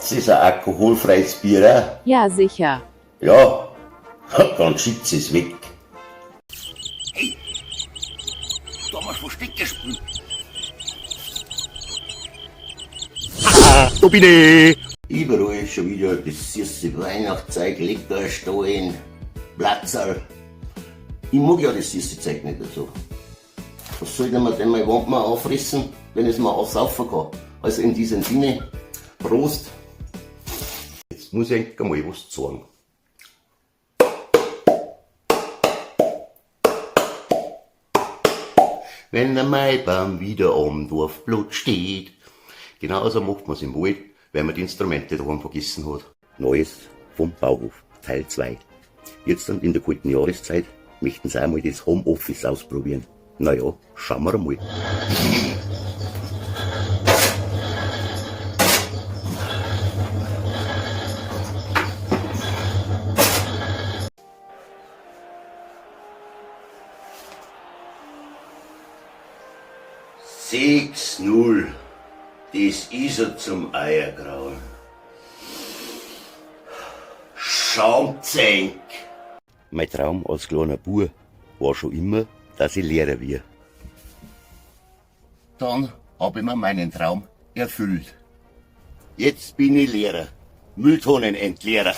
Schwarzes, ein alkoholfreies Bier Ja, sicher. auch? Ja, dann schickt es weg. Hey, da haben wir Versteck gespielt. Da bin ich. Überall ist schon wieder das süße Weihnachtszeug, Leckerstein, Platzerl. Ich mag ja das süße Zeug nicht so. Was soll denn man denn meine Wand mal auffressen, wenn es mal aussaufen kann? Also in diesem Sinne, Prost. Jetzt muss ich eigentlich mal was sagen. Wenn der Maibaum wieder am Dorfblatt steht. Genauso macht man es im Wald, wenn man die Instrumente daheim vergessen hat. Neues vom Bauhof, Teil 2. Jetzt dann in der kalten Jahreszeit möchten sie einmal das Homeoffice ausprobieren. Naja, schauen wir mal. Sechs 0. Das ist er zum Eiergrauen. Schaumzenk. Mein Traum als kleiner Bub war schon immer, dass ich Lehrer werde. Dann habe ich mir meinen Traum erfüllt. Jetzt bin ich Lehrer. Mülltonnenentleerer.